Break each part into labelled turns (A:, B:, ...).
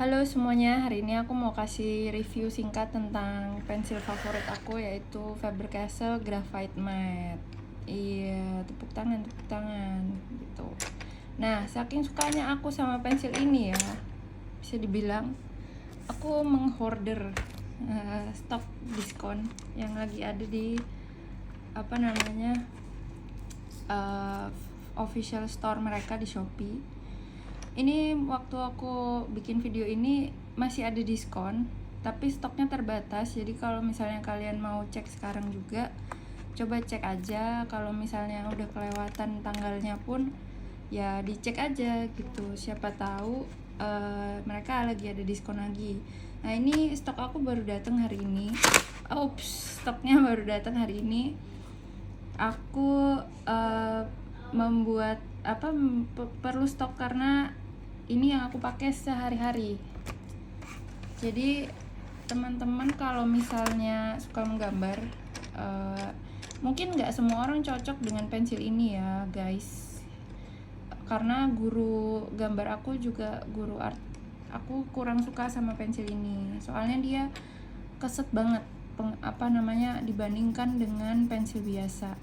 A: Halo semuanya, hari ini aku mau kasih review singkat tentang pensil favorit aku yaitu Faber-Castell Graphite Matte. Iya, tepuk tangan gitu. Nah, saking sukanya aku sama pensil ini ya, bisa dibilang aku menghoarder stok diskon yang lagi ada di uh, official store mereka di Shopee. Ini waktu aku bikin video ini masih ada diskon, tapi stoknya terbatas. Jadi kalau misalnya kalian mau cek sekarang juga, coba cek aja. Kalau misalnya udah kelewatan tanggalnya pun ya dicek aja gitu. Siapa tahu mereka lagi ada diskon lagi. Nah, ini stok aku baru datang hari ini. Stoknya baru datang hari ini. Aku membuat perlu stok karena ini yang aku pakai sehari-hari. Jadi teman-teman kalau misalnya suka menggambar, mungkin nggak semua orang cocok dengan pensil ini ya guys, karena guru gambar aku juga guru art. Aku kurang suka sama pensil ini, soalnya dia keset banget dibandingkan dengan pensil biasa.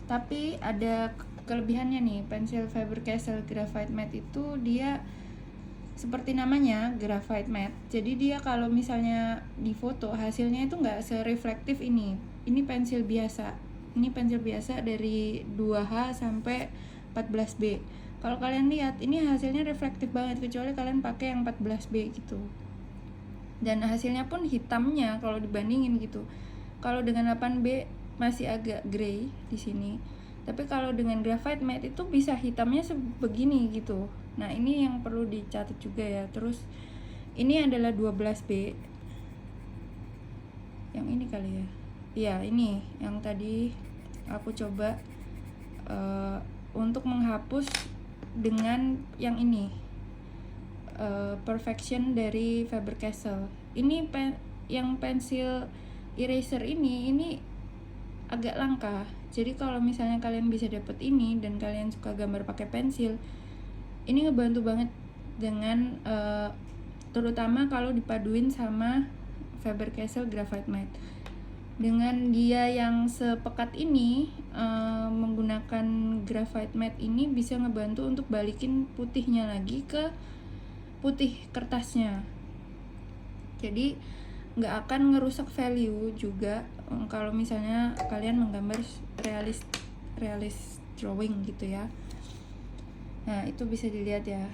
A: Tapi ada kelebihannya nih, pensil Faber-Castell Graphite Matte itu dia seperti namanya graphite matte. Jadi dia kalau misalnya di foto hasilnya itu nggak sereflektif ini. Ini pensil biasa. Ini pensil biasa dari 2H sampai 14B. Kalau kalian lihat ini hasilnya reflektif banget kecuali kalian pakai yang 14B gitu. Dan hasilnya pun hitamnya kalau dibandingin gitu. Kalau dengan 8B masih agak grey di sini. Tapi kalau dengan graphite matte itu bisa hitamnya sebegini gitu. Nah, ini yang perlu dicatat juga ya. Terus ini adalah 12B. Yang ini kali ya. Iya, ini yang tadi aku coba untuk menghapus dengan yang ini. Perfection dari Faber-Castell. Ini yang pensil eraser ini agak langka. Jadi kalau misalnya kalian bisa dapet ini dan kalian suka gambar pakai pensil, ini ngebantu banget dengan terutama kalau dipaduin sama Faber-Castell Graphite Matte. Dengan dia yang sepekat ini, menggunakan graphite matte ini bisa ngebantu untuk balikin putihnya lagi ke putih kertasnya. Jadi nggak akan ngerusak value juga kalau misalnya kalian menggambar realist drawing gitu ya. Nah, itu bisa dilihat ya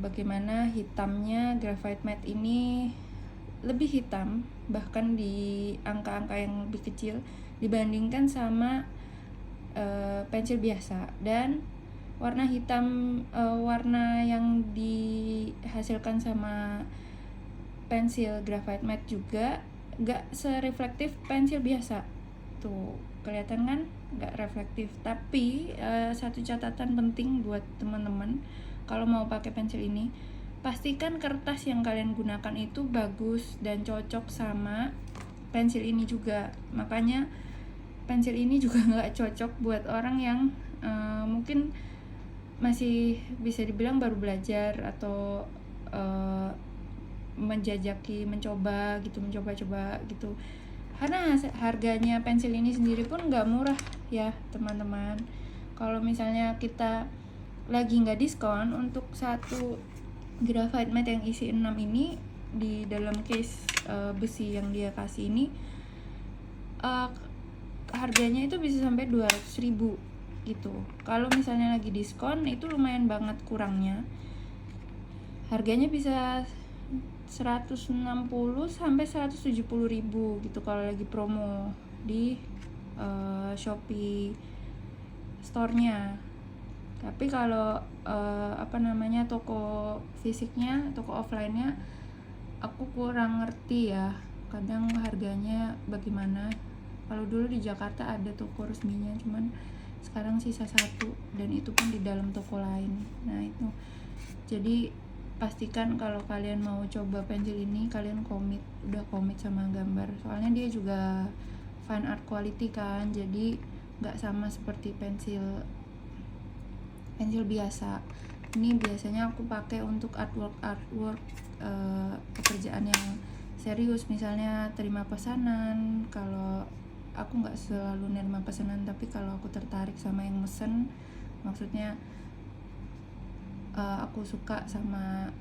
A: bagaimana hitamnya graphite matte ini lebih hitam, bahkan di angka-angka yang lebih kecil dibandingkan sama pensil biasa. Dan warna hitam, warna yang dihasilkan sama pensil graphite matte juga nggak sereflektif pensil biasa. Tuh, kelihatan kan nggak reflektif. Tapi satu catatan penting buat teman-teman kalau mau pakai pensil ini, pastikan kertas yang kalian gunakan itu bagus dan cocok sama pensil ini juga. Makanya pensil ini juga nggak cocok buat orang yang mungkin masih bisa dibilang baru belajar atau mencoba gitu. Karena harganya pensil ini sendiri pun nggak murah ya teman-teman. Kalau misalnya kita lagi nggak diskon, untuk satu graphite matte yang isi 6 ini di dalam case besi yang dia kasih ini, harganya itu bisa sampai 200.000 gitu. Kalau misalnya lagi diskon itu lumayan banget kurangnya. Harganya bisa 160 sampai 170.000 gitu kalau lagi promo di Shopee store-nya. Tapi kalau toko fisiknya, toko offline-nya aku kurang ngerti ya. Kadang harganya bagaimana. Kalau dulu di Jakarta ada toko resminya, cuman sekarang sisa satu dan itu pun di dalam toko lain. Nah, itu. Jadi pastikan kalau kalian mau coba pensil ini kalian udah komit sama gambar, soalnya dia juga fine art quality kan, jadi nggak sama seperti pensil biasa. Ini biasanya aku pakai untuk artwork pekerjaan yang serius, misalnya terima pesanan. Kalau aku nggak selalu nerima pesanan, tapi kalau aku tertarik sama yang mesen, maksudnya aku suka sama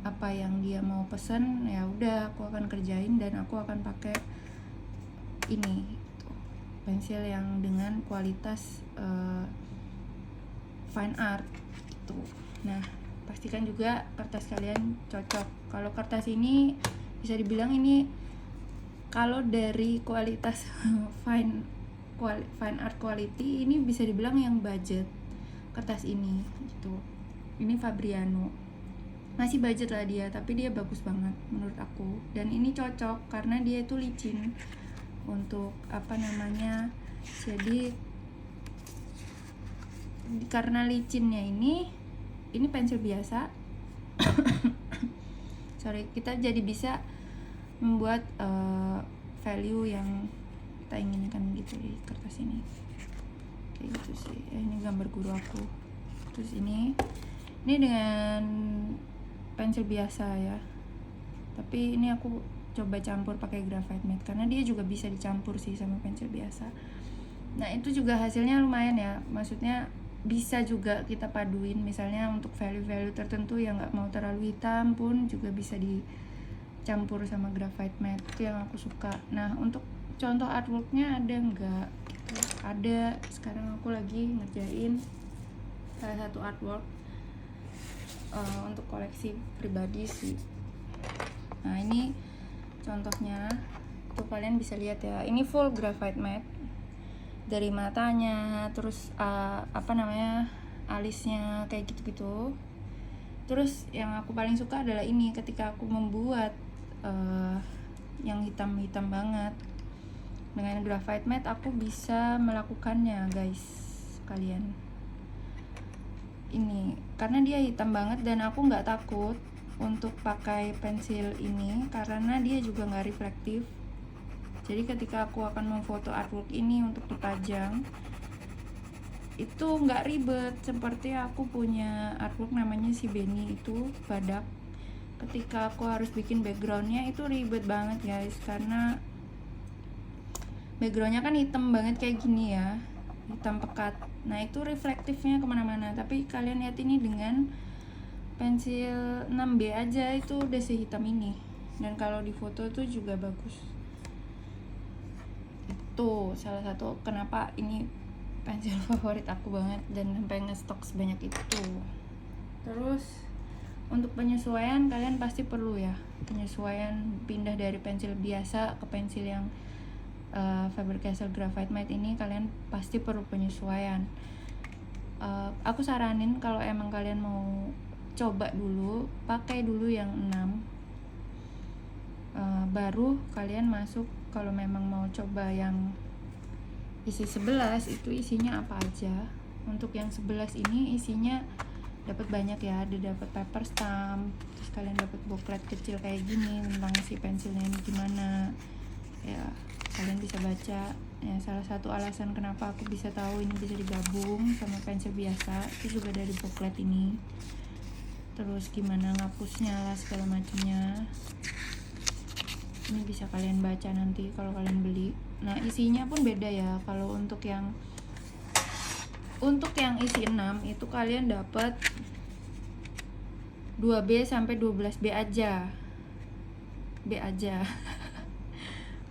A: apa yang dia mau pesen, ya udah aku akan kerjain dan aku akan pakai ini tuh, pensil yang dengan kualitas fine art gitu. Nah, pastikan juga kertas kalian cocok. Kalau kertas ini bisa dibilang ini kalau dari kualitas fine art quality, ini bisa dibilang yang budget kertas ini gitu. Ini Fabriano, masih budget lah dia, tapi dia bagus banget menurut aku. Dan ini cocok karena dia itu licin untuk jadi karena licinnya ini pensil biasa kita jadi bisa membuat value yang kita inginkan gitu di kertas ini, kayak gitu sih. Ini gambar guru aku. Terus ini dengan pensil biasa ya, tapi ini aku coba campur pakai graphite matte karena dia juga bisa dicampur sih sama pensil biasa. Nah, itu juga hasilnya lumayan ya, maksudnya bisa juga kita paduin, misalnya untuk value-value tertentu yang nggak mau terlalu hitam pun juga bisa dicampur sama graphite matte. Itu yang aku suka. Nah, untuk contoh artworknya ada nggak? Ada. Sekarang aku lagi ngerjain salah satu artwork untuk koleksi pribadi sih. Nah, ini contohnya tuh, kalian bisa lihat ya, ini full graphite matte, dari matanya, terus alisnya kayak gitu-gitu. Terus yang aku paling suka adalah ini, ketika aku membuat yang hitam-hitam banget dengan graphite matte, aku bisa melakukannya guys, kalian. Ini karena dia hitam banget dan aku nggak takut untuk pakai pensil ini karena dia juga nggak reflektif. Jadi ketika aku akan memfoto artwork ini untuk dipajang, itu nggak ribet. Seperti aku punya artwork namanya si Benny itu badak. Ketika aku harus bikin backgroundnya itu ribet banget guys, karena backgroundnya kan hitam banget kayak gini ya, hitam pekat. Nah, itu reflektifnya kemana-mana. Tapi kalian lihat ini dengan pensil 6B aja itu udah sehitam ini, dan kalau di foto tuh juga bagus. Itu salah satu kenapa ini pensil favorit aku banget dan sampai ngestok sebanyak itu. Terus untuk penyesuaian, kalian pasti perlu ya penyesuaian, pindah dari pensil biasa ke pensil yang Faber-Castell Graphite Matte ini, kalian pasti perlu penyesuaian. Aku saranin kalau emang kalian mau coba dulu, pakai dulu yang 6, baru kalian masuk kalau memang mau coba yang isi 11 itu isinya apa aja. Untuk yang 11 ini isinya dapat banyak ya, ada dapat paper stamp, terus kalian dapat booklet kecil kayak gini tentang si pensilnya ini gimana ya, kalian bisa baca ya. Salah satu alasan kenapa aku bisa tahu ini bisa digabung sama pensil biasa itu juga dari booklet ini. Terus gimana ngapusnya lah segala macamnya, ini bisa kalian baca nanti kalau kalian beli. Nah, isinya pun beda ya. Kalau untuk yang isi 6 itu kalian dapat 2B sampai 12B aja. B aja.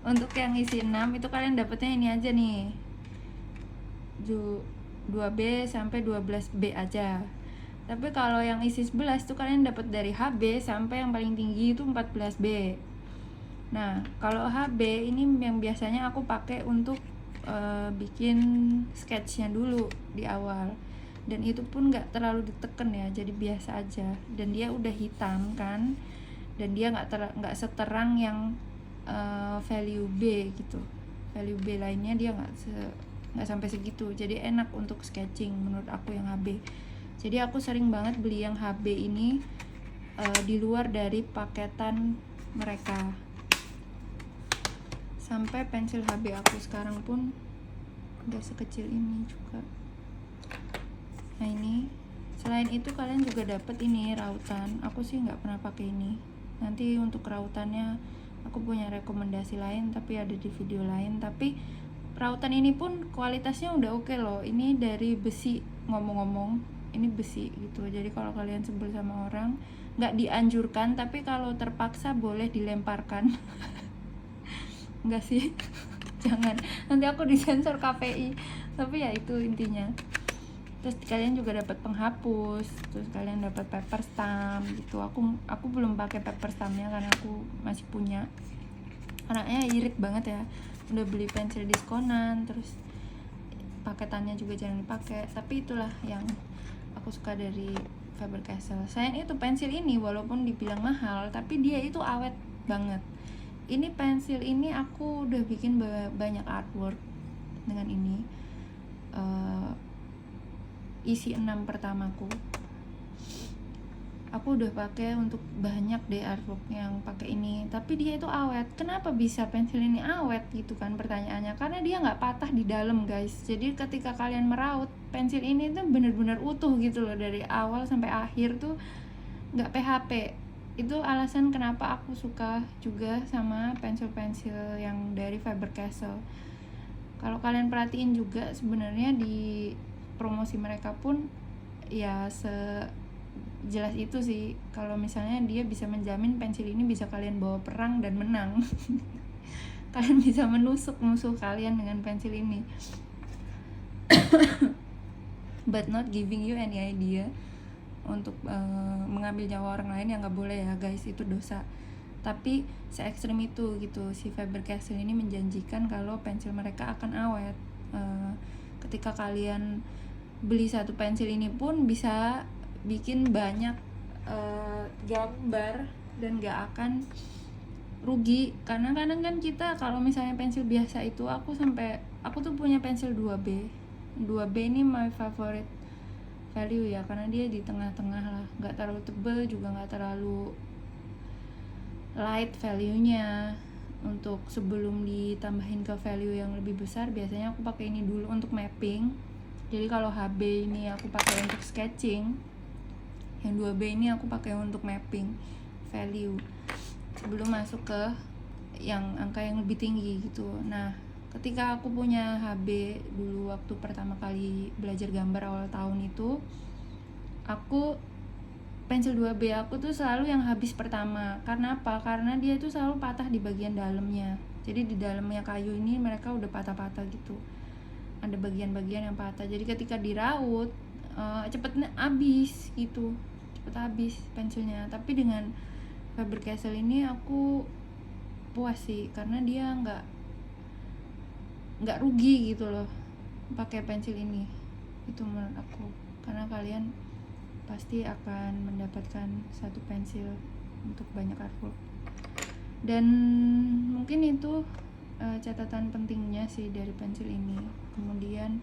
A: Untuk yang isi 6 itu kalian dapatnya ini aja nih. 2B sampai 12B aja. Tapi kalau yang isi 11 itu kalian dapat dari HB sampai yang paling tinggi itu 14B. Nah, kalau HB ini yang biasanya aku pakai untuk bikin sketchnya dulu di awal, dan itu pun nggak terlalu diteken ya, jadi biasa aja. Dan dia udah hitam kan, dan dia nggak seterang yang value B gitu. Value B lainnya dia nggak sampai segitu, jadi enak untuk sketching menurut aku yang HB. Jadi aku sering banget beli yang HB ini di luar dari paketan mereka. Sampai pensil HB aku sekarang pun udah sekecil ini juga. Nah, ini Selain itu kalian juga dapat ini rautan. Aku sih nggak pernah pakai ini. Nanti untuk rautannya aku punya rekomendasi lain, tapi ada di video lain. Tapi rautan ini pun kualitasnya udah oke loh. Ini dari besi, ngomong-ngomong ini besi gitu. Jadi kalau kalian sebel sama orang, nggak dianjurkan, tapi kalau terpaksa boleh dilemparkan. Enggak sih. Jangan, nanti aku disensor KPI. Tapi ya itu intinya. Terus kalian juga dapat penghapus, terus kalian dapat paper stamp gitu. Aku belum pakai paper stampnya karena aku masih punya. Anaknya irit banget ya, udah beli pensil diskonan, terus paketannya juga jarang dipakai. Tapi itulah yang aku suka dari Faber-Castell. Selain itu pensil ini walaupun dibilang mahal, tapi dia itu awet banget. Ini pensil ini aku udah bikin banyak artwork dengan ini. Isi 6 pertamaku aku udah pakai untuk banyak deh artwork yang pakai ini, tapi dia itu awet. Kenapa bisa pensil ini awet gitu kan pertanyaannya? Karena dia nggak patah di dalam guys. Jadi ketika kalian meraut pensil ini tuh bener-bener utuh gitu loh, dari awal sampai akhir tuh nggak PHP. Itu alasan kenapa aku suka juga sama pensil-pensil yang dari Faber-Castell. Kalau kalian perhatiin juga sebenarnya di promosi mereka pun ya sejelas itu sih, kalau misalnya dia bisa menjamin pensil ini bisa kalian bawa perang dan menang. Kalian bisa menusuk musuh kalian dengan pensil ini. But not giving you any idea untuk mengambil nyawa orang lain, yang nggak boleh ya guys, itu dosa. Tapi se-ekstrim itu gitu, si Faber-Castell ini menjanjikan kalau pensil mereka akan awet. Ketika kalian beli satu pensil ini pun bisa bikin banyak gambar dan gak akan rugi. Karena kadang kan kita kalau misalnya pensil biasa itu, aku tuh punya pensil 2B ini my favorite value ya, karena dia di tengah-tengah lah, gak terlalu tebal juga gak terlalu light value-nya. Untuk sebelum ditambahin ke value yang lebih besar, biasanya aku pakai ini dulu untuk mapping. Jadi kalau HB ini aku pakai untuk sketching, yang 2B ini aku pakai untuk mapping value sebelum masuk ke yang angka yang lebih tinggi gitu. Nah, ketika aku punya HB dulu waktu pertama kali belajar gambar awal tahun itu, aku pensil 2B aku tuh selalu yang habis pertama. Karena apa? Karena dia tuh selalu patah di bagian dalamnya. Jadi di dalamnya kayu ini mereka udah patah-patah gitu, ada bagian-bagian yang patah. Jadi ketika diraut cepet habis gitu, cepet habis pensilnya. Tapi dengan Faber-Castell ini aku puas sih, karena dia nggak rugi gitu loh pakai pensil ini. Itu menurut aku, karena kalian pasti akan mendapatkan satu pensil untuk banyak artwork. Dan mungkin itu catatan pentingnya sih dari pensil ini. Kemudian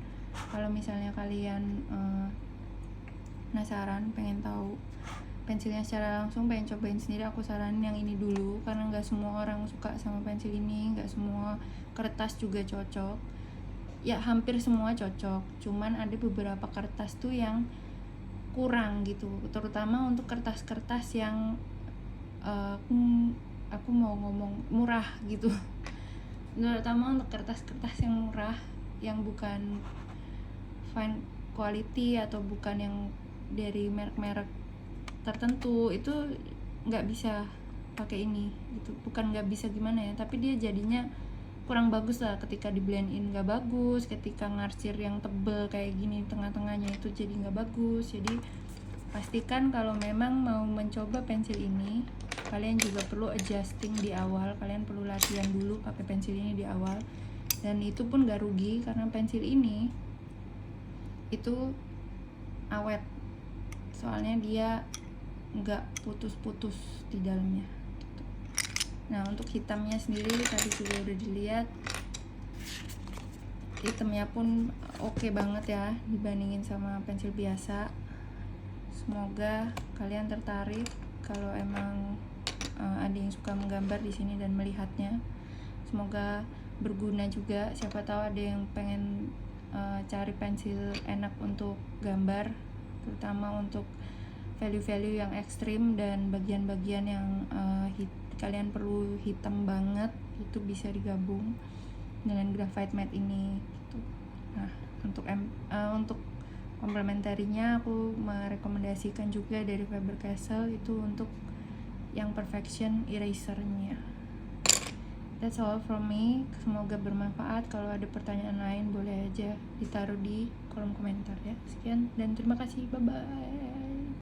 A: kalau misalnya kalian penasaran, pengen tahu pensilnya secara langsung, pengen cobain sendiri, aku saranin yang ini dulu, karena nggak semua orang suka sama pensil ini, nggak semua kertas juga cocok. Ya hampir semua cocok, cuman ada beberapa kertas tuh yang kurang gitu, terutama untuk kertas-kertas yang aku mau ngomong murah gitu. Terutama untuk kertas-kertas yang murah, yang bukan fine quality atau bukan yang dari merek-merek tertentu, itu nggak bisa pakai ini gitu. Bukan nggak bisa gimana ya, tapi dia jadinya kurang bagus lah ketika di blend in, nggak bagus. Ketika ngarsir yang tebel kayak gini, tengah-tengahnya itu jadi nggak bagus. Jadi pastikan kalau memang mau mencoba pensil ini, kalian juga perlu adjusting di awal. Kalian perlu latihan dulu pakai pensil ini di awal, dan itu pun gak rugi karena pensil ini itu awet, soalnya dia nggak putus-putus di dalamnya gitu. Nah, untuk hitamnya sendiri tadi juga udah dilihat, hitamnya pun oke banget ya dibandingin sama pensil biasa. Semoga kalian tertarik kalau emang ada yang suka menggambar di sini dan melihatnya. Semoga berguna juga, siapa tahu ada yang pengen cari pensil enak untuk gambar, terutama untuk value-value yang ekstrim dan bagian-bagian yang kalian perlu hitam banget, itu bisa digabung dengan graphite matte ini gitu. Nah, untuk komplementarinya aku merekomendasikan juga dari Faber-Castell itu untuk yang perfection erasernya. That's all from me. Semoga bermanfaat. Kalau ada pertanyaan lain boleh aja ditaruh di kolom komentar ya. Sekian dan terima kasih. Bye bye.